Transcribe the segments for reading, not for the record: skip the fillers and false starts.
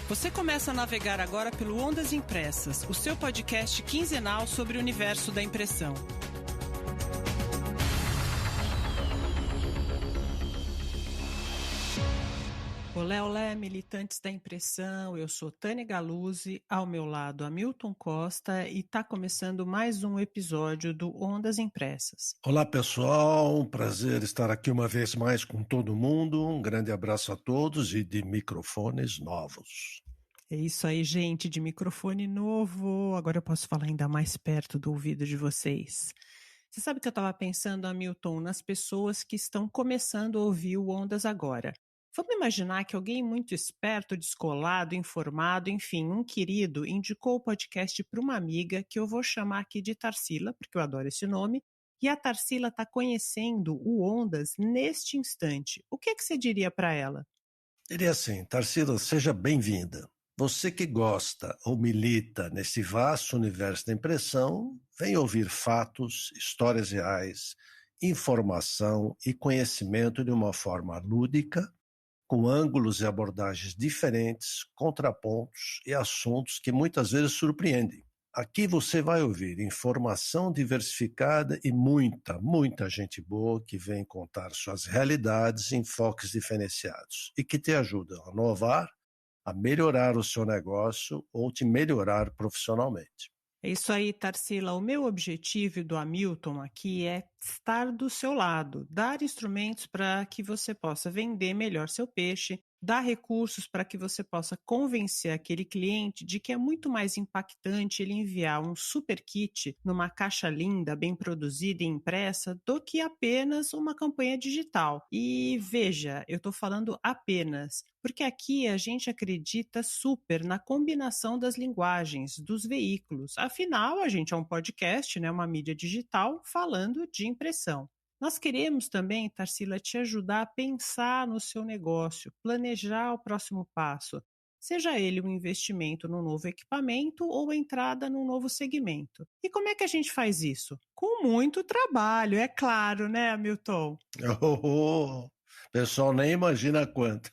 Você começa a navegar agora pelo Ondas Impressas, o seu podcast quinzenal sobre o universo da impressão. Olé, olé, militantes da impressão, eu sou Tânia Galuzzi, ao meu lado Hamilton Costa e está começando mais um episódio do Ondas Impressas. Olá pessoal, um prazer estar aqui uma vez mais com todo mundo, um grande abraço a todos e de microfones novos. É isso aí, gente, de microfone novo, agora eu posso falar ainda mais perto do ouvido de vocês. Você sabe que eu estava pensando, Hamilton, nas pessoas que estão começando a ouvir o Ondas agora. Vamos imaginar que alguém muito esperto, descolado, informado, enfim, um querido, indicou o podcast para uma amiga que eu vou chamar aqui de Tarsila, porque eu adoro esse nome, e a Tarsila está conhecendo o Ondas neste instante. O que você diria para ela? Diria assim, Tarsila, seja bem-vinda. Você que gosta ou milita nesse vasto universo da impressão, vem ouvir fatos, histórias reais, informação e conhecimento de uma forma lúdica, com ângulos e abordagens diferentes, contrapontos e assuntos que muitas vezes surpreendem. Aqui você vai ouvir informação diversificada e muita gente boa que vem contar suas realidades e enfoques diferenciados e que te ajudam a inovar, a melhorar o seu negócio ou te melhorar profissionalmente. É isso aí, Tarsila. O meu objetivo do Hamilton aqui é estar do seu lado, dar instrumentos para que você possa vender melhor seu peixe, dar recursos para que você possa convencer aquele cliente de que é muito mais impactante ele enviar um super kit numa caixa linda, bem produzida e impressa, do que apenas uma campanha digital. E veja, eu estou falando apenas, porque aqui a gente acredita super na combinação das linguagens, dos veículos. Afinal, a gente é um podcast, né, uma mídia digital, falando de impressão. Nós queremos também, Tarsila, te ajudar a pensar no seu negócio, planejar o próximo passo, seja ele um investimento num novo equipamento ou a entrada num novo segmento. E como é que a gente faz isso? Com muito trabalho, é claro, né, Hamilton? O pessoal nem imagina quanto.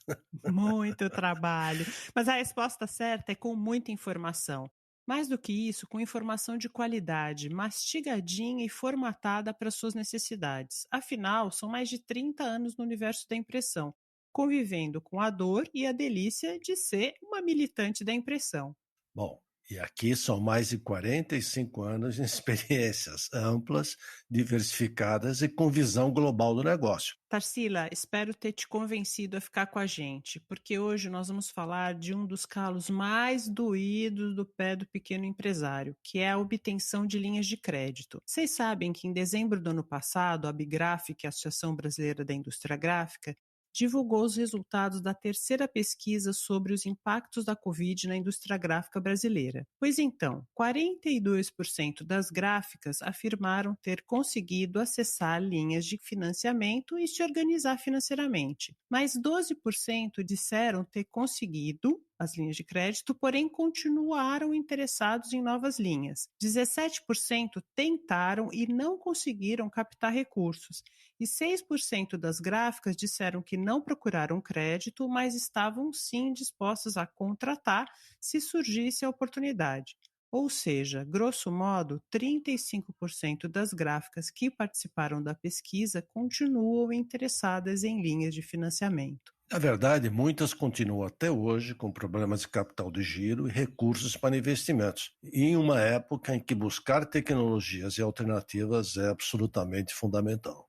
Muito trabalho. Mas a resposta certa é com muita informação. Mais do que isso, com informação de qualidade, mastigadinha e formatada para suas necessidades. Afinal, são mais de 30 anos no universo da impressão, convivendo com a dor e a delícia de ser uma militante da impressão. Bom, e aqui são mais de 45 anos de experiências amplas, diversificadas e com visão global do negócio. Tarsila, espero ter te convencido a ficar com a gente, porque hoje nós vamos falar de um dos calos mais doídos do pé do pequeno empresário, que é a obtenção de linhas de crédito. Vocês sabem que em dezembro do ano passado, a Abigraf, que é a Associação Brasileira da Indústria Gráfica, divulgou os resultados da terceira pesquisa sobre os impactos da Covid na indústria gráfica brasileira. Pois então, 42% das gráficas afirmaram ter conseguido acessar linhas de financiamento e se organizar financeiramente, mas 12% disseram ter conseguido as linhas de crédito, porém continuaram interessados em novas linhas. 17% tentaram e não conseguiram captar recursos, e 6% das gráficas disseram que não procuraram crédito, mas estavam sim dispostas a contratar se surgisse a oportunidade. Ou seja, grosso modo, 35% das gráficas que participaram da pesquisa continuam interessadas em linhas de financiamento. Na verdade, muitas continuam até hoje com problemas de capital de giro e recursos para investimentos, em uma época em que buscar tecnologias e alternativas é absolutamente fundamental.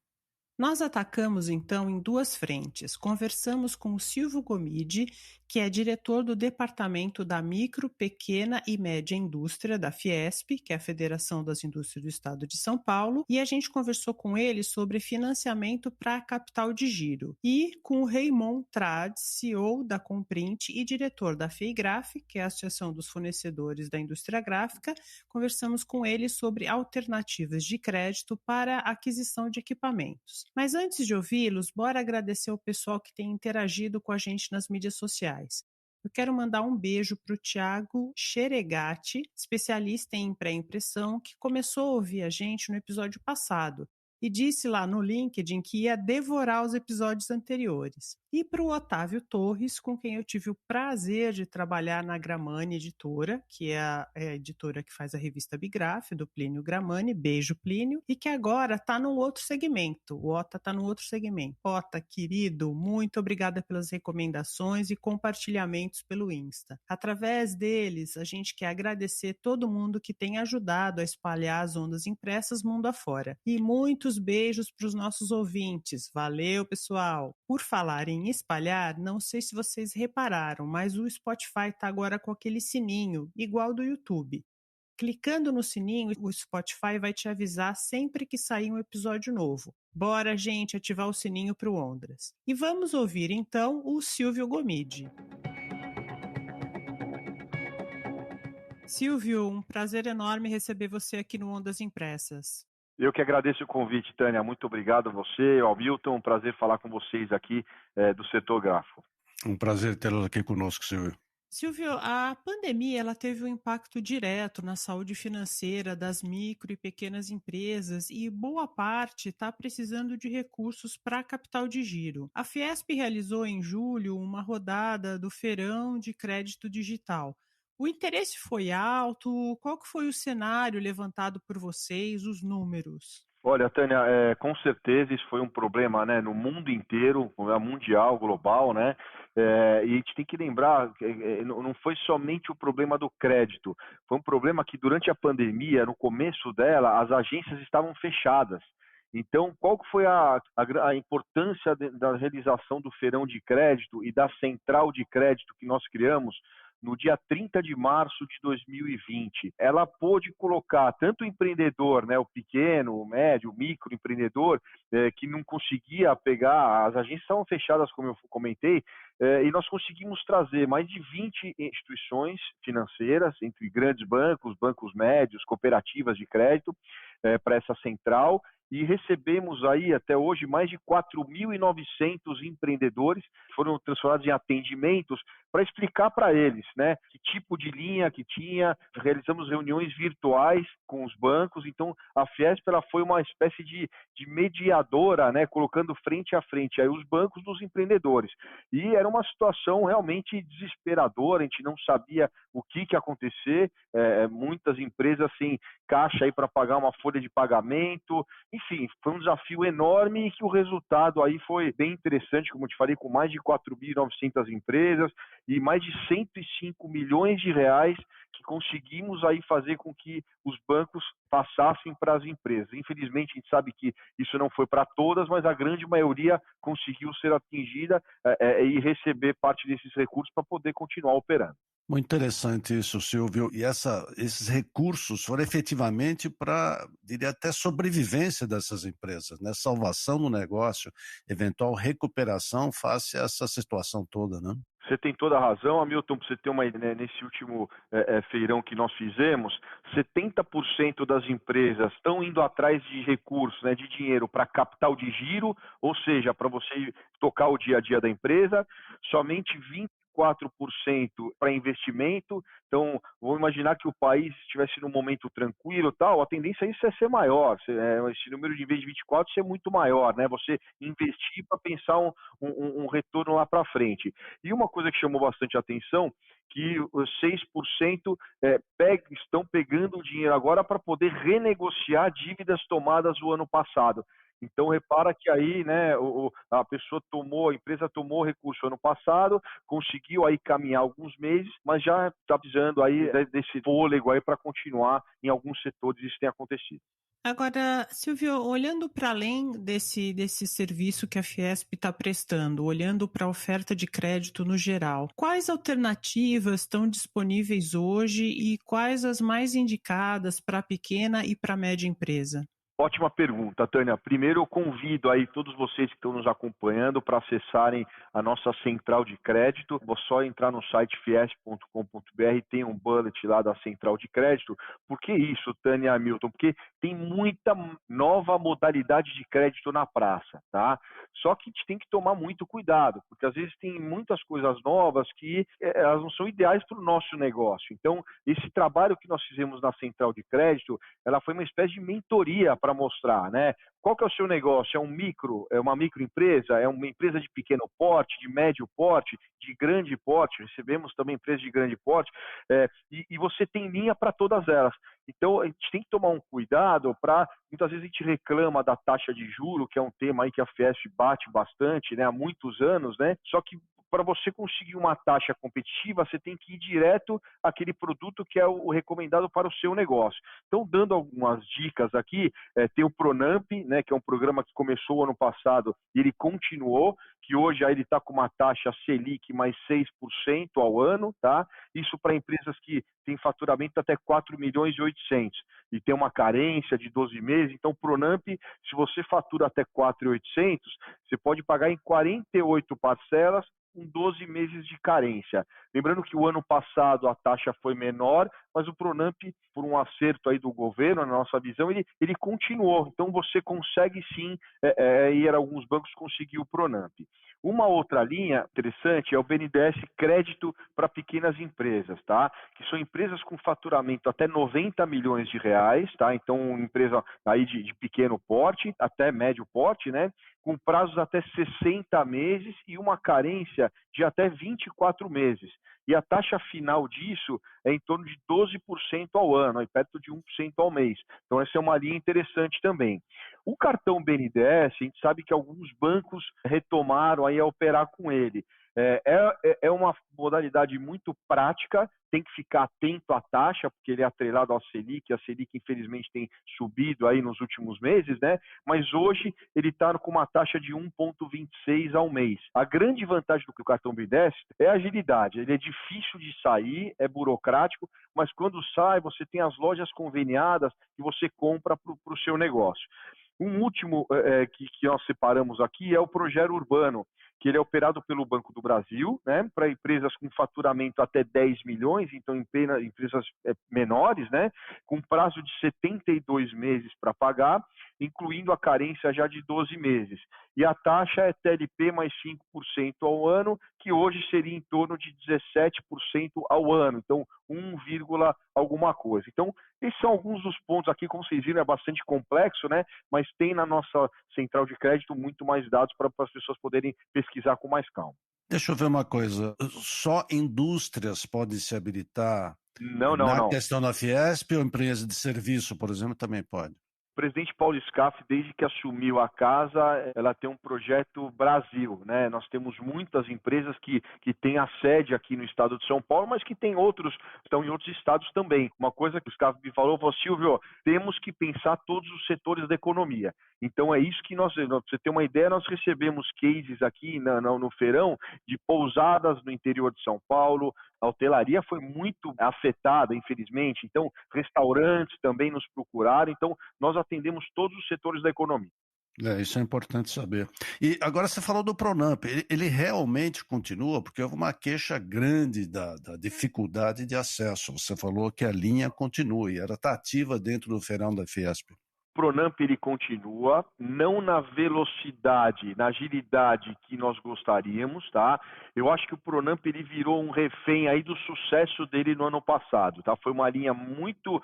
Nós atacamos, então, em duas frentes. Conversamos com o Silvio Gomide, que é diretor do Departamento da Micro, Pequena e Média Indústria da Fiesp, que é a Federação das Indústrias do Estado de São Paulo, e a gente conversou com ele sobre financiamento para capital de giro. E com o Raymond Trad, CEO da Comprint e diretor da FEIGRAF, que é a Associação dos Fornecedores da Indústria Gráfica, conversamos com ele sobre alternativas de crédito para a aquisição de equipamentos. Mas antes de ouvi-los, bora agradecer o pessoal que tem interagido com a gente nas mídias sociais. Eu quero mandar um beijo para o Thiago Xeregati, especialista em pré-impressão, que começou a ouvir a gente no episódio passado e disse lá no LinkedIn que ia devorar os episódios anteriores. e para o Otávio Torres, com quem eu tive o prazer de trabalhar na Gramani Editora, que é a editora que faz a revista Bigraf, do Plínio Gramani, beijo Plínio, e que agora está no outro segmento, o Ota está no outro segmento. Ota, querido, muito obrigada pelas recomendações e compartilhamentos pelo Insta. Através deles, a gente quer agradecer todo mundo que tem ajudado a espalhar as ondas impressas mundo afora. E muitos beijos para os nossos ouvintes. Valeu, pessoal! Por falar em espalhar, não sei se vocês repararam, mas o Spotify está agora com aquele sininho, igual do YouTube. Clicando no sininho, o Spotify vai te avisar sempre que sair um episódio novo. Bora, gente, ativar o sininho para o Ondras. E vamos ouvir, então, o Silvio Gomide. Silvio, um prazer enorme receber você aqui no Ondas Impressas. Eu que agradeço o convite, Tânia. Muito obrigado a você, ao Milton. Um prazer falar com vocês aqui do setor gráfico. Um prazer tê-lo aqui conosco, Silvio. Silvio, a pandemia ela teve um impacto direto na saúde financeira das micro e pequenas empresas e boa parte está precisando de recursos para capital de giro. A Fiesp realizou em julho uma rodada do Feirão de Crédito Digital. O interesse foi alto? Qual que foi o cenário levantado por vocês, os números? Olha, Tânia, com certeza isso foi um problema, né, no mundo inteiro, mundial, global, né, e a gente tem que lembrar que não foi somente o problema do crédito, foi um problema que durante a pandemia, no começo dela, as agências estavam fechadas. Então, qual que foi a importância da realização do feirão de crédito e da central de crédito que nós criamos no dia 30 de março de 2020. Ela pôde colocar tanto o empreendedor, né, o pequeno, o médio, o microempreendedor, que não conseguia pegar, as agências estavam fechadas, como eu comentei, e nós conseguimos trazer mais de 20 instituições financeiras, entre grandes bancos, bancos médios, cooperativas de crédito, para essa central, e recebemos aí até hoje mais de 4.900 empreendedores que foram transformados em atendimentos para explicar para eles, né, que tipo de linha que tinha. Realizamos reuniões virtuais com os bancos, então a Fiesp ela foi uma espécie de mediadora, né, colocando frente a frente aí os bancos dos empreendedores. E era uma situação realmente desesperadora, a gente não sabia o que ia acontecer, muitas empresas sem caixa aí para pagar uma folha de pagamento, enfim, foi um desafio enorme e que o resultado aí foi bem interessante, como eu te falei, com mais de 4.900 empresas e mais de 105 milhões de reais que conseguimos aí fazer com que os bancos passassem para as empresas. Infelizmente, a gente sabe que isso não foi para todas, mas a grande maioria conseguiu ser atingida e receber parte desses recursos para poder continuar operando. Muito interessante isso, Silvio. E esses recursos foram efetivamente para, diria até, sobrevivência dessas empresas, né? Salvação do negócio, eventual recuperação face a essa situação toda, né? Você tem toda a razão, Hamilton, para você ter uma ideia, nesse último feirão que nós fizemos, 70% das empresas estão indo atrás de recursos, né, de dinheiro para capital de giro, ou seja, para você tocar o dia a dia da empresa, somente 24% para investimento. Então, vamos imaginar que o país estivesse num momento tranquilo, tal, a tendência a isso é ser maior, esse número de em vez de 24 ser muito maior, né? Você investir para pensar um retorno lá para frente. E uma coisa que chamou bastante atenção, que os 6% estão pegando o dinheiro agora para poder renegociar dívidas tomadas o ano passado. Então, repara que aí, né, a empresa tomou recurso ano passado, conseguiu aí caminhar alguns meses, mas já está precisando aí desse fôlego aí para continuar em alguns setores isso tem acontecido. Agora, Silvio, olhando para além desse serviço que a Fiesp está prestando, olhando para a oferta de crédito no geral, quais alternativas estão disponíveis hoje e quais as mais indicadas para a pequena e para a média empresa? Ótima pergunta, Tânia. Primeiro, eu convido aí todos vocês que estão nos acompanhando para acessarem a nossa central de crédito. Vou só entrar no site fiesp.com.br, tem um bullet lá da central de crédito. Por que isso, Tânia e Hamilton? Porque tem muita nova modalidade de crédito na praça, tá? Só que a gente tem que tomar muito cuidado, porque às vezes tem muitas coisas novas que elas não são ideais para o nosso negócio. Então, esse trabalho que nós fizemos na central de crédito, ela foi uma espécie de mentoria para mostrar, né? Qual que é o seu negócio? É uma microempresa? É uma empresa de pequeno porte, de médio porte, de grande porte? Recebemos também empresas de grande porte, e você tem linha para todas elas. Então, a gente tem que tomar um cuidado para, muitas vezes a gente reclama da taxa de juro, que é um tema aí que a Fiesp bate bastante, né, há muitos anos, né? Só que para você conseguir uma taxa competitiva, você tem que ir direto àquele produto que é o recomendado para o seu negócio. Então, dando algumas dicas aqui, tem o Pronamp, né, que é um programa que começou ano passado e ele continuou, que hoje aí ele está com uma taxa Selic mais 6% ao ano, tá? Isso para empresas que têm faturamento até 4 milhões e 800 e tem uma carência de 12 meses. Então, o Pronamp, se você fatura até 4.800, você pode pagar em 48 parcelas com 12 meses de carência. Lembrando que o ano passado a taxa foi menor, mas o Pronamp, por um acerto aí do governo, na nossa visão, ele continuou. Então você consegue sim ir a alguns bancos conseguir o Pronamp. Uma outra linha interessante é o BNDES Crédito para Pequenas Empresas, tá? Que são empresas com faturamento até 90 milhões de reais, tá? Então, empresa aí de pequeno porte, até médio porte, né? Com prazos até 60 meses e uma carência de até 24 meses. E a taxa final disso é em torno de 12% ao ano, aí perto de 1% ao mês. Então, essa é uma linha interessante também. O cartão BNDES, a gente sabe que alguns bancos retomaram aí a operar com ele. É uma modalidade muito prática, tem que ficar atento à taxa, porque ele é atrelado ao Selic, a Selic infelizmente tem subido aí nos últimos meses, né? Mas hoje ele está com uma taxa de 1,26 ao mês. A grande vantagem do cartão BNDES é a agilidade, ele é difícil de sair, é burocrático, mas quando sai você tem as lojas conveniadas que você compra para o seu negócio. Um último que nós separamos aqui é o Projeto Urbano, que ele é operado pelo Banco do Brasil, né, para empresas com faturamento até 10 milhões, então empresas menores, né, com prazo de 72 meses para pagar, incluindo a carência já de 12 meses. E a taxa é TLP mais 5% ao ano, que hoje seria em torno de 17% ao ano, então 1, alguma coisa. Então, esses são alguns dos pontos aqui, como vocês viram, é bastante complexo, né? Mas tem na nossa central de crédito muito mais dados para as pessoas poderem pesquisar com mais calma. Deixa eu ver uma coisa, só indústrias podem se habilitar Não, não, na não. questão da Fiesp ou empresa de serviço, por exemplo, também pode? O presidente Paulo Scaff, desde que assumiu a casa, ela tem um projeto Brasil, né? Nós temos muitas empresas que têm a sede aqui no estado de São Paulo, mas que tem outros, estão em outros estados também. Uma coisa que o Scaff me falou, Silvio, temos que pensar todos os setores da economia. Então é isso que nós, para você ter uma ideia, nós recebemos cases aqui no feirão de pousadas no interior de São Paulo. A hotelaria foi muito afetada, infelizmente. Então, restaurantes também nos procuraram. Então, nós atendemos todos os setores da economia. Isso é importante saber. E agora você falou do Pronamp, ele realmente continua, porque houve uma queixa grande da dificuldade de acesso. Você falou que a linha continua e ela está ativa dentro do feirão da Fiesp. Pronamp ele continua, não na velocidade, na agilidade que nós gostaríamos, tá? Eu acho que o Pronamp ele virou um refém aí do sucesso dele no ano passado, tá? Foi uma linha muito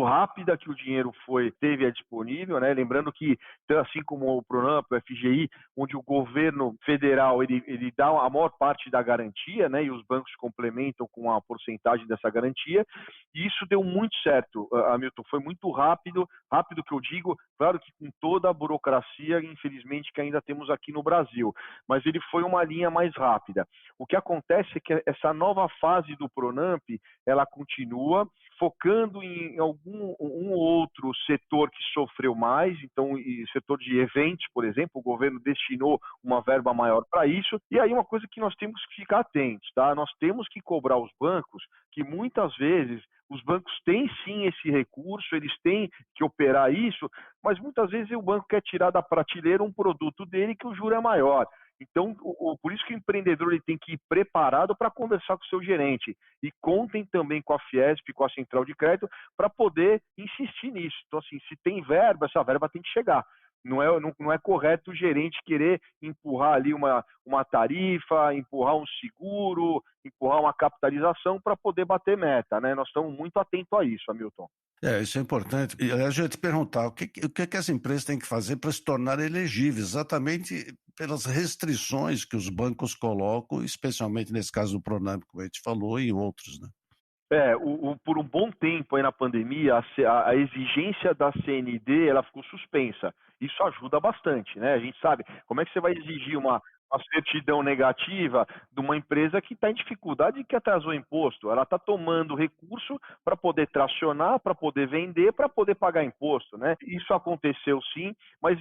rápida que o dinheiro teve disponível, né? Lembrando que, assim como o Pronamp, o FGI, onde o governo federal ele dá a maior parte da garantia, né? E os bancos complementam com a porcentagem dessa garantia, e isso deu muito certo, Hamilton, foi muito rápido que eu digo, claro que com toda a burocracia, infelizmente, que ainda temos aqui no Brasil, mas ele foi uma linha mais rápida. O que acontece é que essa nova fase do Pronamp, ela continua focando em um ou outro setor que sofreu mais, então, setor de eventos, por exemplo, o governo destinou uma verba maior para isso, e aí uma coisa que nós temos que ficar atentos, tá? Nós temos que cobrar os bancos, que muitas vezes os bancos têm sim esse recurso, eles têm que operar isso, mas muitas vezes o banco quer tirar da prateleira um produto dele que o juro é maior. Então, por isso que o empreendedor ele tem que ir preparado para conversar com o seu gerente. E contem também com a Fiesp, com a Central de Crédito, para poder insistir nisso. Então, assim, se tem verba, essa verba tem que chegar. Não é correto o gerente querer empurrar ali uma tarifa, empurrar um seguro, empurrar uma capitalização para poder bater meta, né? Nós estamos muito atentos a isso, Hamilton. Isso é importante. E a gente perguntar o que as empresas têm que fazer para se tornar elegíveis, exatamente pelas restrições que os bancos colocam, especialmente nesse caso do Pronampe, como a gente falou, e em outros, né? Por um bom tempo aí na pandemia, a exigência da CND ela ficou suspensa. Isso ajuda bastante, né? A gente sabe como é que você vai exigir uma certidão negativa de uma empresa que está em dificuldade e que atrasou imposto. Ela está tomando recurso para poder tracionar, para poder vender, para poder pagar imposto, né? Isso aconteceu sim, mas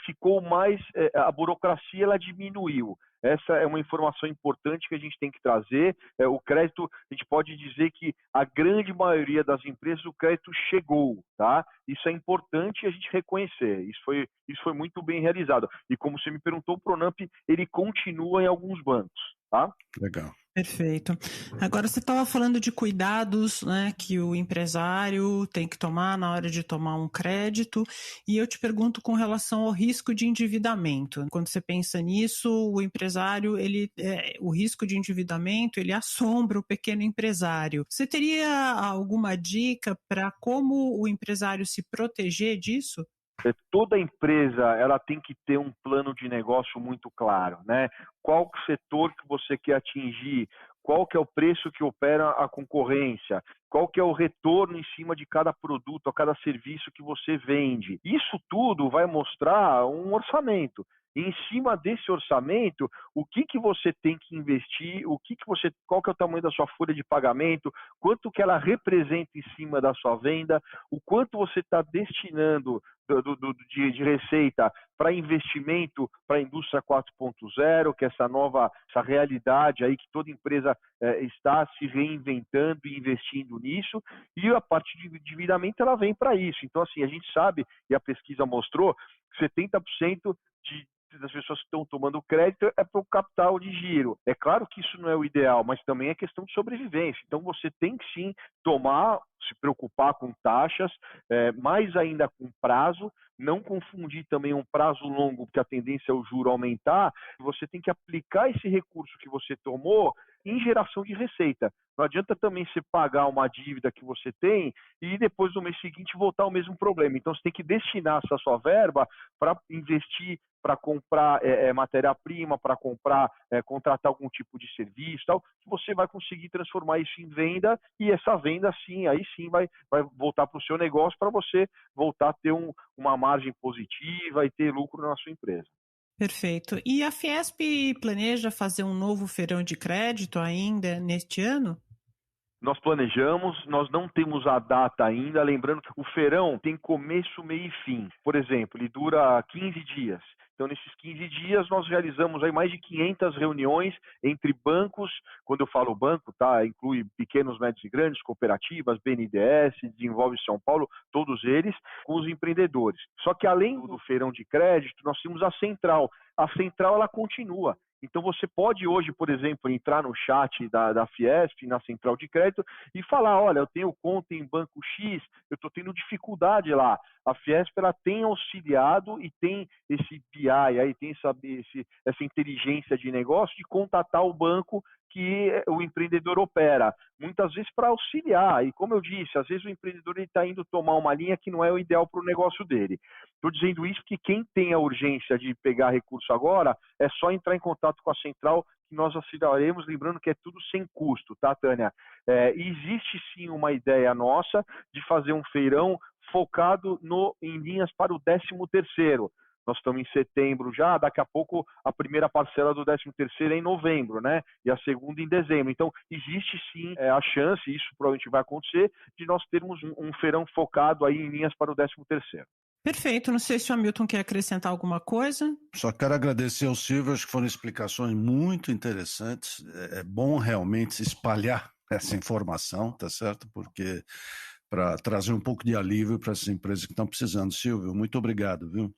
ficou mais, a burocracia ela diminuiu. Essa é uma informação importante que a gente tem que trazer. O crédito, a gente pode dizer que a grande maioria das empresas, o crédito chegou, tá? Isso é importante a gente reconhecer. Isso foi muito bem realizado. E como você me perguntou, o Pronamp, ele continua em alguns bancos, tá? Legal. Perfeito. Agora você estava falando de cuidados, né, que o empresário tem que tomar na hora de tomar um crédito, e eu te pergunto com relação ao risco de endividamento. Quando você pensa nisso, o empresário, o risco de endividamento, ele assombra o pequeno empresário. Você teria alguma dica para como o empresário se proteger disso? Toda empresa ela tem que ter um plano de negócio muito claro, né? Qual setor que você quer atingir, qual que é o preço que opera a concorrência, qual que é o retorno em cima de cada produto, a cada serviço que você vende. Isso tudo vai mostrar um orçamento. E em cima desse orçamento, o que você tem que investir, qual que é o tamanho da sua folha de pagamento, quanto que ela representa em cima da sua venda, o quanto você está destinando de receita para investimento para a indústria 4.0, que é essa realidade aí que toda empresa está se reinventando e investindo nisso, e a parte de endividamento ela vem para isso. Então, assim, a gente sabe, e a pesquisa mostrou, que 70% das pessoas que estão tomando crédito é para o capital de giro. É claro que isso não é o ideal, mas também é questão de sobrevivência. Então você tem que sim se preocupar com taxas, mais ainda com prazo, não confundir também um prazo longo, porque a tendência é o juro aumentar. Você tem que aplicar esse recurso que você tomou em geração de receita. Não adianta também você pagar uma dívida que você tem e depois no mês seguinte voltar ao mesmo problema. Então você tem que destinar essa sua verba para investir, para comprar matéria-prima, para contratar algum tipo de serviço, tal, que você vai conseguir transformar isso em venda, e essa venda sim, aí sim vai voltar para o seu negócio, para você voltar a ter uma margem positiva e ter lucro na sua empresa. Perfeito. E a Fiesp planeja fazer um novo feirão de crédito ainda neste ano? Nós planejamos, nós não temos a data ainda, lembrando que o feirão tem começo, meio e fim. Por exemplo, ele dura 15 dias. Então, nesses 15 dias, nós realizamos aí mais de 500 reuniões entre bancos. Quando eu falo banco, tá, inclui pequenos, médios e grandes, cooperativas, BNDES, Desenvolve São Paulo, todos eles, com os empreendedores. Só que além do feirão de crédito, nós temos a central. A central, ela continua. Então, você pode hoje, por exemplo, entrar no chat da Fiesp, na central de crédito, e falar, olha, eu tenho conta em banco X, eu estou tendo dificuldade lá. A Fiesp ela tem auxiliado e tem esse BI, aí tem essa inteligência de negócio de contatar o banco que o empreendedor opera, muitas vezes para auxiliar. E como eu disse, às vezes o empreendedor está indo tomar uma linha que não é o ideal para o negócio dele. Estou dizendo isso porque quem tem a urgência de pegar recurso agora, é só entrar em contato com a central que nós auxiliaremos, lembrando que é tudo sem custo, tá, Tânia? Existe sim uma ideia nossa de fazer um feirão focado em linhas para o 13º. Nós estamos em setembro já, daqui a pouco a primeira parcela do 13º é em novembro, né? E a segunda em dezembro. Então, existe sim a chance, isso provavelmente vai acontecer, de nós termos um feirão focado aí em linhas para o 13º. Perfeito. Não sei se o Hamilton quer acrescentar alguma coisa. Só quero agradecer ao Silvio, acho que foram explicações muito interessantes. É bom realmente espalhar essa informação, tá certo? Porque para trazer um pouco de alívio para essas empresas que estão precisando. Silvio, muito obrigado, viu?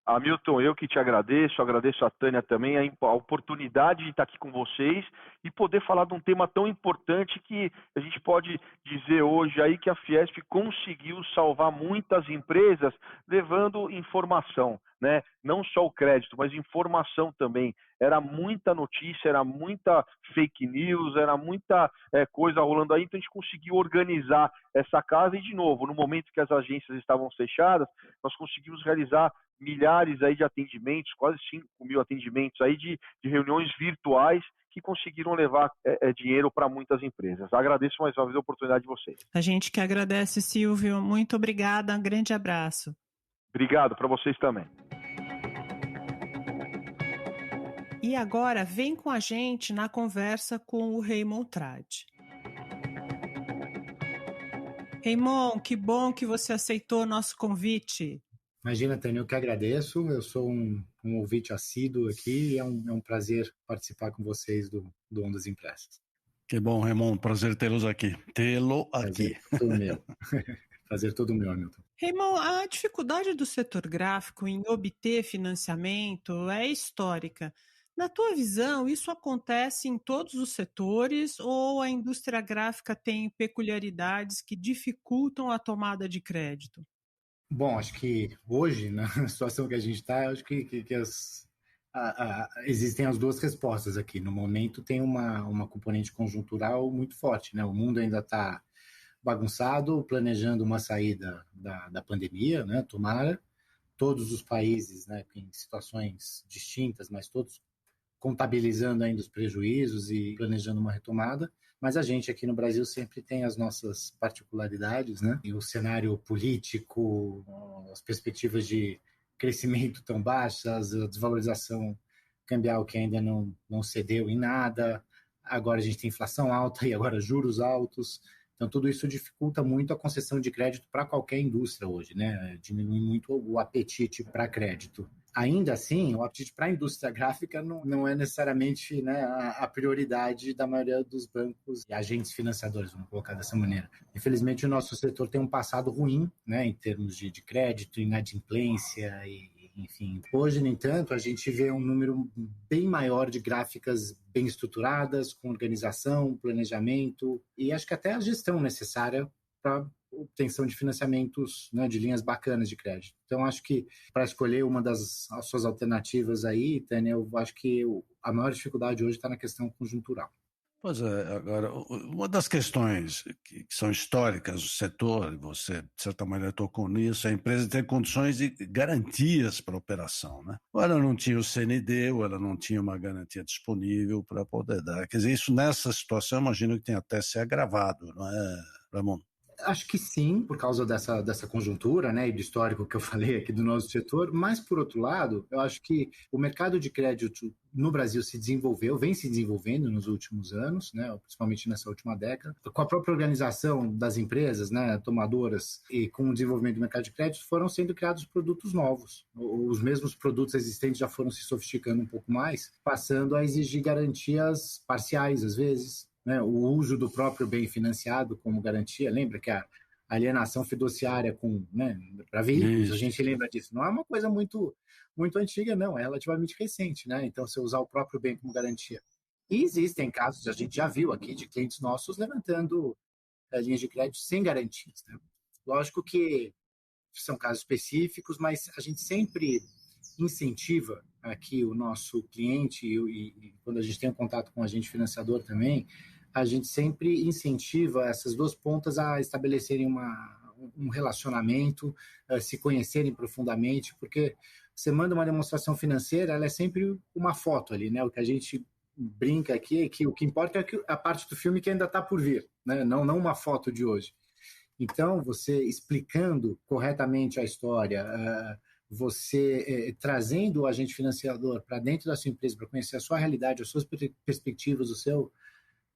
Hamilton, eu que te agradeço a Tânia também, a oportunidade de estar aqui com vocês e poder falar de um tema tão importante que a gente pode dizer hoje aí que a Fiesp conseguiu salvar muitas empresas levando informação, né? Não só o crédito, mas informação também. Era muita notícia, era muita fake news, era muita coisa rolando aí, então a gente conseguiu organizar essa casa e, de novo, no momento que as agências estavam fechadas, nós conseguimos realizar milhares aí de atendimentos, quase 5.000 atendimentos aí de reuniões virtuais que conseguiram levar dinheiro para muitas empresas. Agradeço mais uma vez a oportunidade de vocês. A gente que agradece, Silvio. Muito obrigada, um grande abraço. Obrigado, para vocês também. E agora vem com a gente na conversa com o Raymond Trade. Raymond, que bom que você aceitou o nosso convite. Imagina, Tânia, eu que agradeço. Eu sou um ouvinte assíduo aqui e é um prazer participar com vocês do Ondas Impressas. Que bom, Raymond. Prazer tê-los aqui. Prazer todo meu. Prazer todo meu, Hamilton. Raymond, a dificuldade do setor gráfico em obter financiamento é histórica. Na tua visão, isso acontece em todos os setores ou a indústria gráfica tem peculiaridades que dificultam a tomada de crédito? Bom, acho que hoje, na situação que a gente está, acho que existem as duas respostas aqui. No momento tem uma componente conjuntural muito forte, né? O mundo ainda está bagunçado, planejando uma saída da pandemia, né? Tomara. Todos os países, né, em situações distintas, mas todos contabilizando ainda os prejuízos e planejando uma retomada. Mas a gente aqui no Brasil sempre tem as nossas particularidades, né? E o cenário político, as perspectivas de crescimento tão baixas, a desvalorização cambial que ainda não cedeu em nada, agora a gente tem inflação alta e agora juros altos. Então, tudo isso dificulta muito a concessão de crédito para qualquer indústria hoje, né? Diminui muito o apetite para crédito. Ainda assim, o apetite para a indústria gráfica não é necessariamente, né, a prioridade da maioria dos bancos e agentes financiadores, vamos colocar dessa maneira. Infelizmente, o nosso setor tem um passado ruim, né, em termos de crédito, inadimplência enfim. Hoje, no entanto, a gente vê um número bem maior de gráficas bem estruturadas, com organização, planejamento e acho que até a gestão necessária para obtenção de financiamentos, né, de linhas bacanas de crédito. Então, acho que para escolher uma das suas alternativas aí, Tânia, eu acho que a maior dificuldade hoje está na questão conjuntural. Pois é, agora, uma das questões que são históricas do setor, você de certa maneira tocou nisso, é a empresa ter condições e garantias para a operação, né? Ou ela não tinha o CND, ou ela não tinha uma garantia disponível para poder dar. Quer dizer, isso nessa situação, eu imagino que tem até se agravado, não é, Ramon? Acho que sim, por causa dessa conjuntura, né, e do histórico que eu falei aqui do nosso setor, mas, por outro lado, eu acho que o mercado de crédito no Brasil vem se desenvolvendo nos últimos anos, né, principalmente nessa última década, com a própria organização das empresas, né, tomadoras e com o desenvolvimento do mercado de crédito foram sendo criados produtos novos. Os mesmos produtos existentes já foram se sofisticando um pouco mais, passando a exigir garantias parciais, às vezes, né, o uso do próprio bem financiado como garantia. Lembra que a alienação fiduciária né, para veículos, a gente lembra disso. Não é uma coisa muito, muito antiga, não, é relativamente recente, né? Então, você usar o próprio bem como garantia. E existem casos, a gente já viu aqui, de clientes nossos levantando linhas de crédito sem garantias, né? Lógico que são casos específicos, mas a gente sempre incentiva aqui o nosso cliente e quando a gente tem um contato com o agente financiador também, a gente sempre incentiva essas duas pontas a estabelecerem um relacionamento, se conhecerem profundamente, porque você manda uma demonstração financeira, ela é sempre uma foto ali, né? O que a gente brinca aqui é que o que importa é a parte do filme que ainda está por vir, né? Não uma foto de hoje. Então, você explicando corretamente a história, você trazendo o agente financiador para dentro da sua empresa, para conhecer a sua realidade, as suas perspectivas, o seu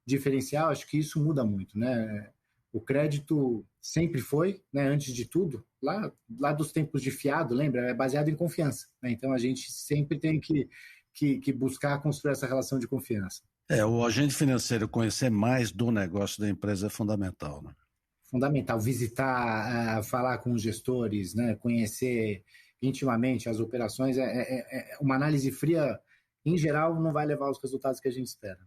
diferencial, acho que isso muda muito, né? O crédito sempre foi, né, antes de tudo, lá dos tempos de fiado, lembra? É baseado em confiança, né? Então, a gente sempre tem que buscar construir essa relação de confiança. O agente financeiro conhecer mais do negócio da empresa é fundamental, né? Fundamental, visitar, falar com os gestores, né, conhecer intimamente as operações, uma análise fria, em geral, não vai levar aos resultados que a gente espera.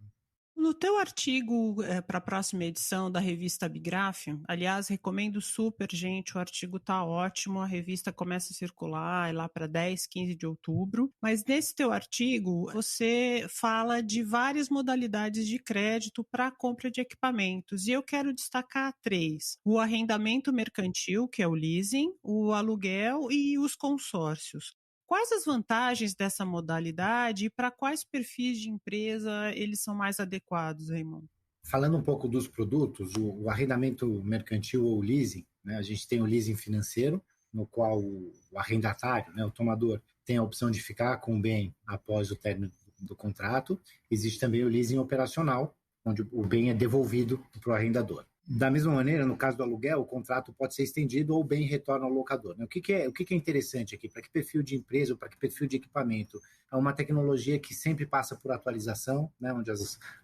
No teu artigo para a próxima edição da revista Bigraf, aliás, recomendo super, gente, o artigo está ótimo, a revista começa a circular lá para 10, 15 de outubro, mas nesse teu artigo você fala de várias modalidades de crédito para a compra de equipamentos, e eu quero destacar 3, o arrendamento mercantil, que é o leasing, o aluguel e os consórcios. Quais as vantagens dessa modalidade e para quais perfis de empresa eles são mais adequados, Raimundo? Falando um pouco dos produtos, o arrendamento mercantil ou leasing, né, a gente tem o leasing financeiro, no qual o arrendatário, né, o tomador, tem a opção de ficar com o bem após o término do contrato. Existe também o leasing operacional, onde o bem é devolvido para o arrendador. Da mesma maneira, no caso do aluguel, o contrato pode ser estendido ou o bem retorna ao locador. O que é interessante aqui? Para que perfil de empresa ou para que perfil de equipamento? É uma tecnologia que sempre passa por atualização, né, onde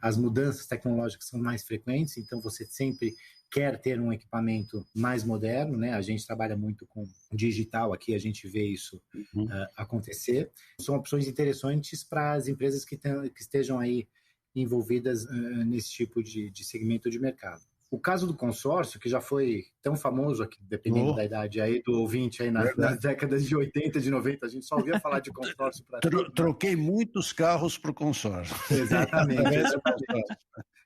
as mudanças tecnológicas são mais frequentes, então você sempre quer ter um equipamento mais moderno, né? A gente trabalha muito com digital aqui, a gente vê isso acontecer. São opções interessantes para as empresas que estejam aí envolvidas nesse tipo de segmento de mercado. O caso do consórcio, que já foi tão famoso aqui, dependendo da idade aí do ouvinte, aí nas décadas de 80, de 90, a gente só ouvia falar de consórcio para Troquei muitos carros para o consórcio. Exatamente.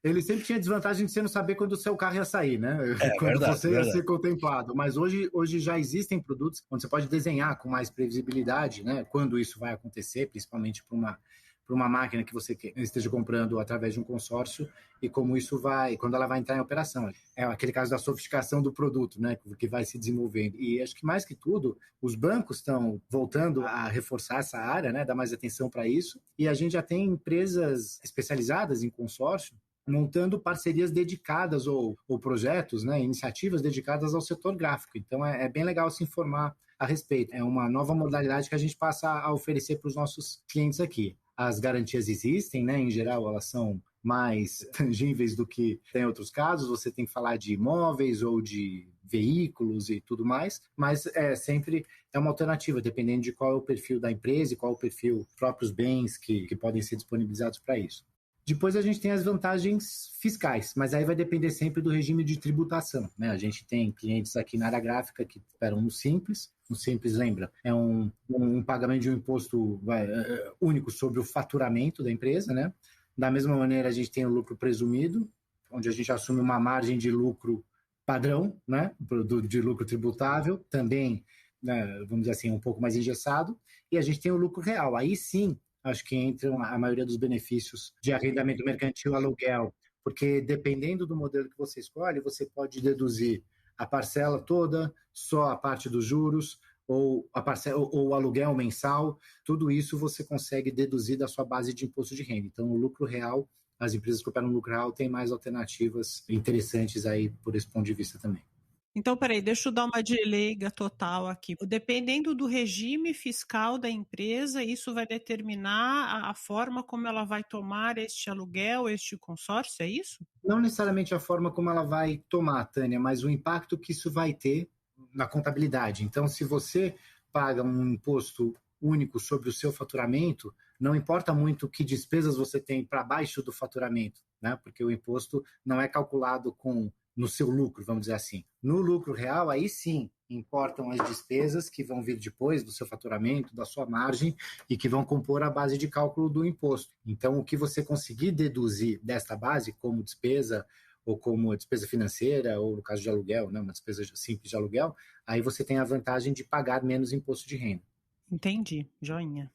Ele sempre tinha desvantagem de você não saber quando o seu carro ia sair, né? Quando você ia ser contemplado. Mas hoje já existem produtos onde você pode desenhar com mais previsibilidade, né? Quando isso vai acontecer, principalmente para uma máquina que você esteja comprando através de um consórcio e como isso quando ela vai entrar em operação. É aquele caso da sofisticação do produto, né, que vai se desenvolvendo. E acho que mais que tudo, os bancos estão voltando a reforçar essa área, né, dar mais atenção para isso. E a gente já tem empresas especializadas em consórcio montando parcerias dedicadas ou projetos, né, iniciativas dedicadas ao setor gráfico. Então, é bem legal se informar a respeito. É uma nova modalidade que a gente passa a oferecer para os nossos clientes aqui. As garantias existem, né? Em geral, elas são mais tangíveis do que em outros casos. Você tem que falar de imóveis ou de veículos e tudo mais, mas sempre é uma alternativa, dependendo de qual é o perfil da empresa e qual é o perfil dos próprios bens que podem ser disponibilizados para isso. Depois a gente tem as vantagens fiscais, mas aí vai depender sempre do regime de tributação, né? A gente tem clientes aqui na área gráfica que operam no Simples. O Simples, lembra, é um pagamento de um imposto único sobre o faturamento da empresa, né? Da mesma maneira, a gente tem o lucro presumido, onde a gente assume uma margem de lucro padrão, né? De lucro tributável, também, né, vamos dizer assim, um pouco mais engessado. E a gente tem o lucro real. Aí sim, acho que entram a maioria dos benefícios de arrendamento mercantil, aluguel, porque dependendo do modelo que você escolhe, você pode deduzir a parcela toda, só a parte dos juros, ou o aluguel mensal, tudo isso você consegue deduzir da sua base de imposto de renda. Então, o lucro real, as empresas que operam no lucro real têm mais alternativas interessantes aí por esse ponto de vista também. Então, peraí, deixa eu dar uma de leiga total aqui. Dependendo do regime fiscal da empresa, isso vai determinar a forma como ela vai tomar este aluguel, este consórcio, é isso? Não necessariamente a forma como ela vai tomar, Tânia, mas o impacto que isso vai ter na contabilidade. Então, se você paga um imposto único sobre o seu faturamento, não importa muito que despesas você tem para baixo do faturamento, né? Porque o imposto não é calculado no seu lucro, vamos dizer assim. No lucro real, aí sim, importam as despesas que vão vir depois do seu faturamento, da sua margem e que vão compor a base de cálculo do imposto. Então, o que você conseguir deduzir desta base como despesa ou como despesa financeira, ou no caso de aluguel, né, uma despesa simples de aluguel, aí você tem a vantagem de pagar menos imposto de renda. Entendi, joinha.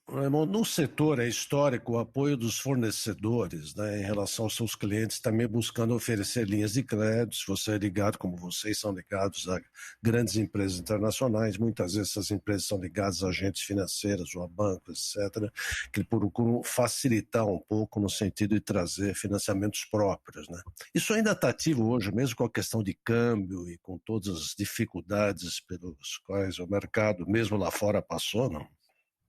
No setor é histórico o apoio dos fornecedores, né, em relação aos seus clientes, também buscando oferecer linhas de crédito. Se você é ligado, como vocês são ligados a grandes empresas internacionais, muitas vezes essas empresas são ligadas a agentes financeiros ou a bancos, etc., que procuram facilitar um pouco no sentido de trazer financiamentos próprios, né? Isso ainda está ativo hoje, mesmo com a questão de câmbio e com todas as dificuldades pelos quais o mercado, mesmo lá fora, passou, não?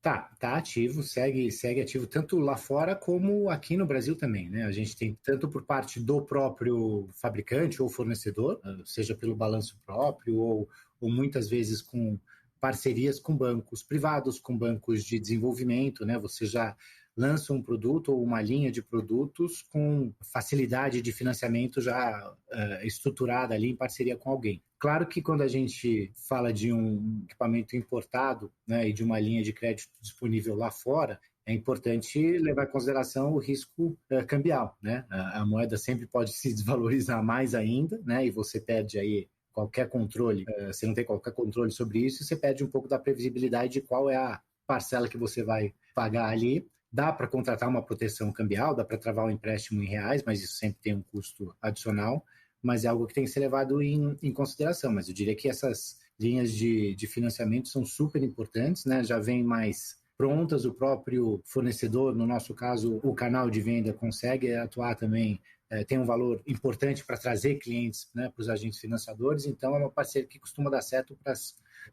Tá ativo, segue ativo tanto lá fora como aqui no Brasil também, né? A gente tem tanto por parte do próprio fabricante ou fornecedor, seja pelo balanço próprio ou muitas vezes com parcerias com bancos privados, com bancos de desenvolvimento, né? Você já lança um produto ou uma linha de produtos com facilidade de financiamento já estruturada ali em parceria com alguém. Claro que quando a gente fala de um equipamento importado, né, e de uma linha de crédito disponível lá fora, é importante levar em consideração o risco cambial, né? A moeda sempre pode se desvalorizar mais ainda, né? E você perde aí qualquer controle, você não tem qualquer controle sobre isso, e você perde um pouco da previsibilidade de qual é a parcela que você vai pagar ali. Dá para contratar uma proteção cambial, dá para travar um empréstimo em reais, mas isso sempre tem um custo adicional, mas é algo que tem que ser levado em consideração. Mas eu diria que essas linhas de financiamento são super importantes, né? Já vem mais prontas, o próprio fornecedor, no nosso caso, o canal de venda consegue atuar também, tem um valor importante para trazer clientes, né, para os agentes financiadores, então é uma parceria que costuma dar certo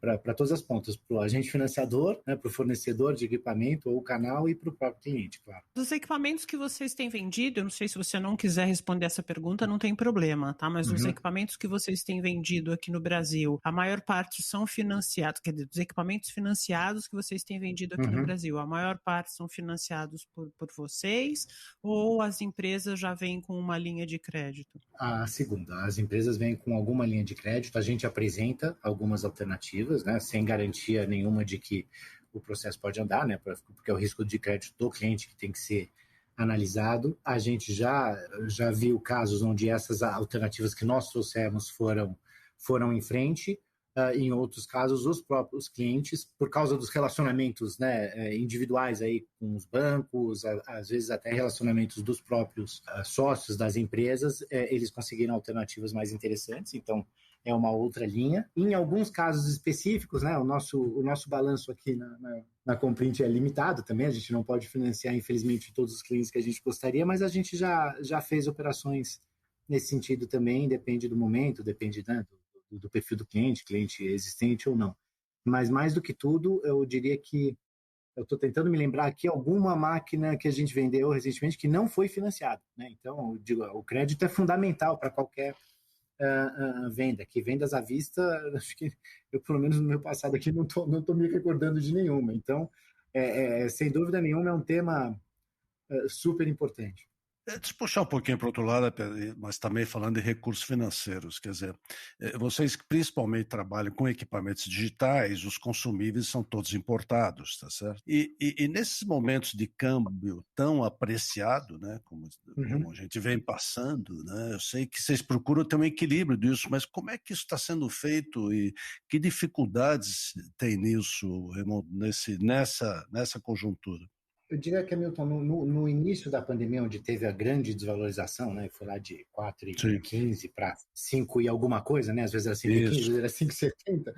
para todas as pontas, para o agente financiador, né, para o fornecedor de equipamento ou canal e para o próprio cliente, claro. Dos equipamentos que vocês têm vendido, eu não sei se você não quiser responder essa pergunta, não tem problema, tá? Mas dos equipamentos que vocês têm vendido aqui no Brasil, a maior parte são financiados, quer dizer, dos equipamentos financiados que vocês têm vendido aqui no Brasil, a maior parte são financiados por vocês ou as empresas já vêm com uma linha de crédito? A segunda, as empresas vêm com alguma linha de crédito, a gente apresenta algumas alternativas, né, sem garantia nenhuma de que o processo pode andar, né, porque é o risco de crédito do cliente que tem que ser analisado. A gente já viu casos onde essas alternativas que nós trouxemos foram em frente. Em outros casos, os próprios clientes, por causa dos relacionamentos, né, individuais aí com os bancos, às vezes até relacionamentos dos próprios sócios das empresas, eles conseguiram alternativas mais interessantes, então é uma outra linha. Em alguns casos específicos, né, o nosso balanço aqui na Comprint é limitado também, a gente não pode financiar, infelizmente, todos os clientes que a gente gostaria, mas a gente já fez operações nesse sentido também, depende do momento, depende, né, do perfil do cliente existente ou não. Mas mais do que tudo, eu diria que eu estou tentando me lembrar aqui alguma máquina que a gente vendeu recentemente que não foi financiada, né? Então, eu digo, o crédito é fundamental para qualquer venda. Que vendas à vista, acho que eu, pelo menos no meu passado aqui, não tô me recordando de nenhuma. Então, sem dúvida nenhuma, é um tema super importante. Deixa eu puxar um pouquinho para o outro lado, mas também falando de recursos financeiros, quer dizer, vocês que principalmente trabalham com equipamentos digitais, os consumíveis são todos importados, tá certo? E nesses momentos de câmbio tão apreciado, né, como a gente vem passando, né, eu sei que vocês procuram ter um equilíbrio disso, mas como é que isso está sendo feito e que dificuldades tem nisso, Raimundo, nessa conjuntura? Eu diria que, Hamilton, no início da pandemia, onde teve a grande desvalorização, né, foi lá de 4,15 para 5 e alguma coisa, né, às vezes era 5,15, às vezes era 5,70,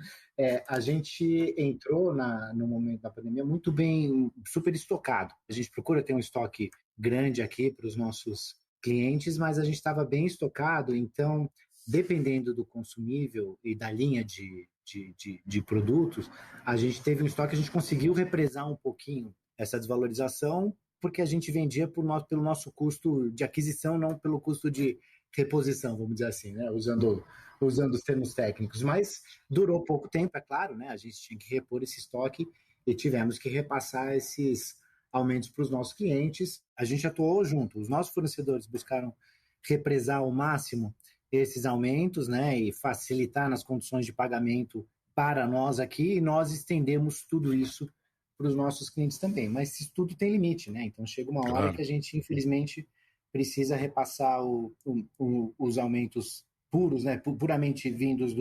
a gente entrou no momento da pandemia muito bem, super estocado. A gente procura ter um estoque grande aqui para os nossos clientes, mas a gente estava bem estocado, então, dependendo do consumível e da linha de produtos, a gente teve um estoque, a gente conseguiu represar um pouquinho essa desvalorização, porque a gente vendia pelo nosso custo de aquisição, não pelo custo de reposição, vamos dizer assim, né? usando os termos técnicos. Mas durou pouco tempo, é claro, né? A gente tinha que repor esse estoque e tivemos que repassar esses aumentos para os nossos clientes. A gente atuou junto, os nossos fornecedores buscaram represar ao máximo esses aumentos, né? E facilitar nas condições de pagamento para nós aqui, e nós estendemos tudo isso para os nossos clientes também, mas isso tudo tem limite, né? Então chega uma hora que a gente, infelizmente, precisa repassar os aumentos puros, né? Puramente vindos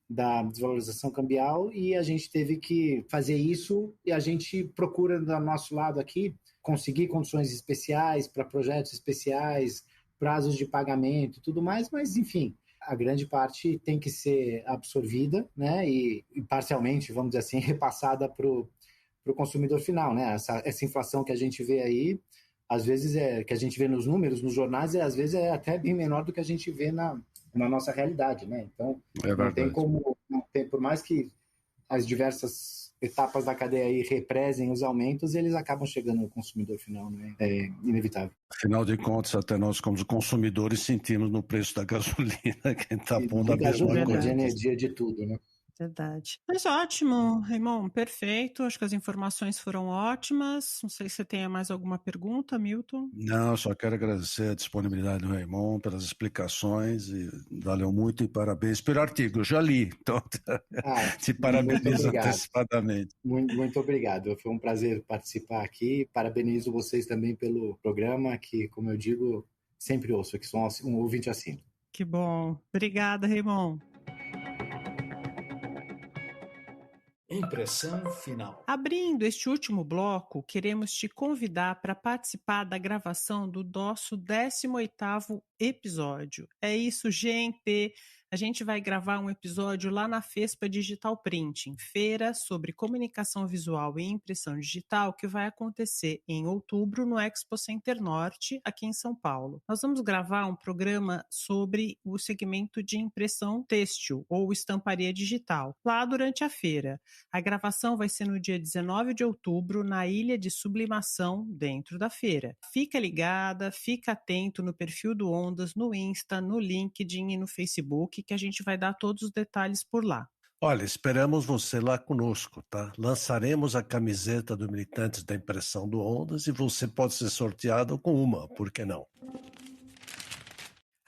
da desvalorização cambial, e a gente teve que fazer isso, e a gente procura, do nosso lado aqui, conseguir condições especiais para projetos especiais, prazos de pagamento e tudo mais, mas, enfim, a grande parte tem que ser absorvida, né? E parcialmente, vamos dizer assim, repassada para o consumidor final, né? Essa inflação que a gente vê aí, às vezes que a gente vê nos números, nos jornais, às vezes é até bem menor do que a gente vê na nossa realidade, né? Então, não tem como, por mais que as diversas etapas da cadeia aí represem os aumentos, eles acabam chegando no consumidor final, né? É inevitável. Afinal de contas, até nós, como consumidores, sentimos no preço da gasolina quem está pondo a mesma coisa. De energia, de tudo, né? Verdade. Mas ótimo, Raimon, perfeito. Acho que as informações foram ótimas. Não sei se você tem mais alguma pergunta, Milton. Não, só quero agradecer a disponibilidade do Raimon pelas explicações e valeu muito e parabéns pelo artigo. Já li, então te parabenizo antecipadamente. Muito obrigado. Foi um prazer participar aqui. Parabenizo vocês também pelo programa, que, como eu digo, sempre ouço, que sou um ouvinte assíduo. Que bom. Obrigada, Raimon. Impressão final. Abrindo este último bloco, queremos te convidar para participar da gravação do nosso 18º episódio. É isso, gente! A gente vai gravar um episódio lá na FESPA Digital Printing, feira sobre comunicação visual e impressão digital, que vai acontecer em outubro no Expo Center Norte, aqui em São Paulo. Nós vamos gravar um programa sobre o segmento de impressão têxtil ou estamparia digital, lá durante a feira. A gravação vai ser no dia 19 de outubro, na Ilha de Sublimação, dentro da feira. Fica ligada, fica atento no perfil do Ondas, no Insta, no LinkedIn e no Facebook, que a gente vai dar todos os detalhes por lá. Olha, esperamos você lá conosco, tá? Lançaremos a camiseta do Militantes da Impressão do Ondas e você pode ser sorteado com uma, por que não?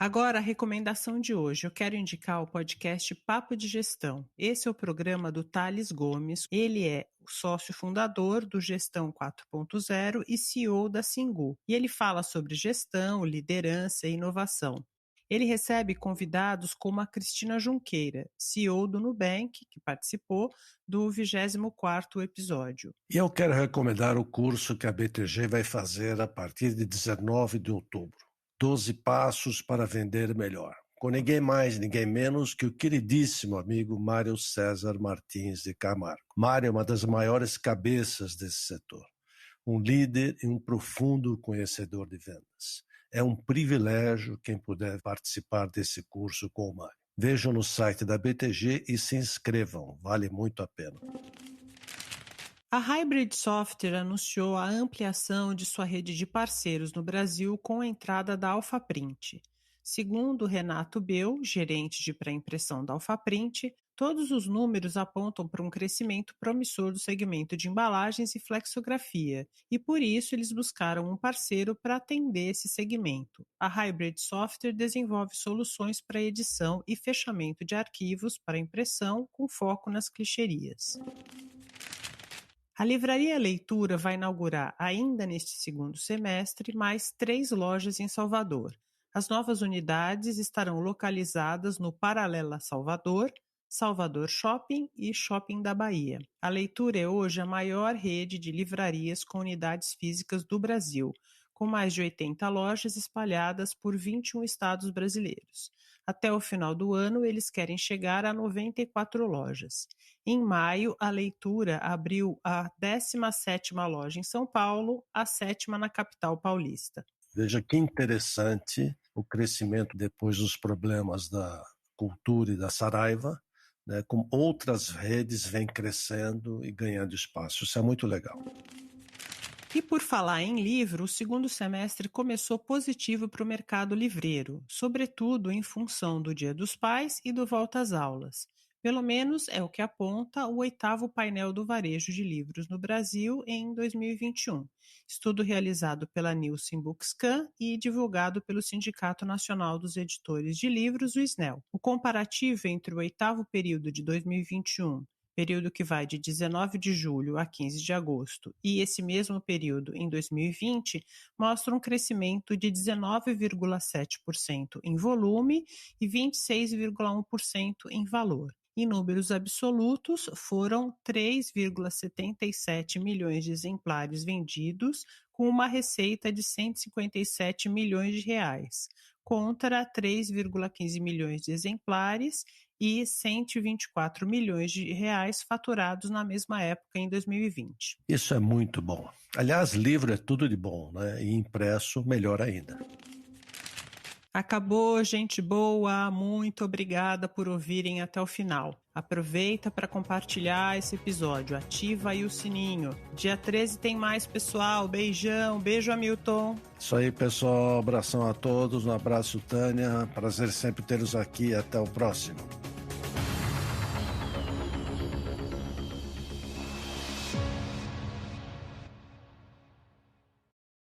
Agora, a recomendação de hoje. Eu quero indicar o podcast Papo de Gestão. Esse é o programa do Thales Gomes. Ele é o sócio fundador do Gestão 4.0 e CEO da Singu. E ele fala sobre gestão, liderança e inovação. Ele recebe convidados como a Cristina Junqueira, CEO do Nubank, que participou do 24º episódio. E eu quero recomendar o curso que a BTG vai fazer a partir de 19 de outubro. 12 passos para vender melhor. Com ninguém mais, ninguém menos que o queridíssimo amigo Mário César Martins de Camargo. Mário é uma das maiores cabeças desse setor. Um líder e um profundo conhecedor de vendas. É um privilégio quem puder participar desse curso com o Mário. Vejam no site da BTG e se inscrevam, vale muito a pena. A Hybrid Software anunciou a ampliação de sua rede de parceiros no Brasil com a entrada da Alphaprint. Segundo Renato Beu, gerente de pré-impressão da Alphaprint, todos os números apontam para um crescimento promissor do segmento de embalagens e flexografia, e por isso eles buscaram um parceiro para atender esse segmento. A Hybrid Software desenvolve soluções para edição e fechamento de arquivos para impressão com foco nas clicherias. A Livraria Leitura vai inaugurar, ainda neste segundo semestre, mais 3 lojas em Salvador. As novas unidades estarão localizadas no Paralela Salvador, Salvador Shopping e Shopping da Bahia. A Leitura é hoje a maior rede de livrarias com unidades físicas do Brasil, com mais de 80 lojas espalhadas por 21 estados brasileiros. Até o final do ano, eles querem chegar a 94 lojas. Em maio, a Leitura abriu a 17ª loja em São Paulo, a 7ª na capital paulista. Veja que interessante o crescimento depois dos problemas da cultura e da Saraiva, né, como outras redes vêm crescendo e ganhando espaço. Isso é muito legal. E por falar em livro, o segundo semestre começou positivo para o mercado livreiro, sobretudo em função do Dia dos Pais e do Volta às Aulas. Pelo menos é o que aponta o 8º painel do varejo de livros no Brasil em 2021, estudo realizado pela Nielsen Bookscan e divulgado pelo Sindicato Nacional dos Editores de Livros, o SNEL. O comparativo entre o 8º período de 2021, período que vai de 19 de julho a 15 de agosto, e esse mesmo período em 2020, mostra um crescimento de 19,7% em volume e 26,1% em valor. Em números absolutos, foram 3,77 milhões de exemplares vendidos, com uma receita de 157 milhões de reais, contra 3,15 milhões de exemplares e 124 milhões de reais faturados na mesma época em 2020. Isso é muito bom. Aliás, livro é tudo de bom, né? E impresso, melhor ainda. Acabou, gente boa. Muito obrigada por ouvirem até o final. Aproveita para compartilhar esse episódio. Ativa aí o sininho. Dia 13 tem mais, pessoal. Beijão. Beijo, Hamilton. Isso aí, pessoal. Abração a todos. Um abraço, Tânia. Prazer sempre tê-los aqui. Até o próximo.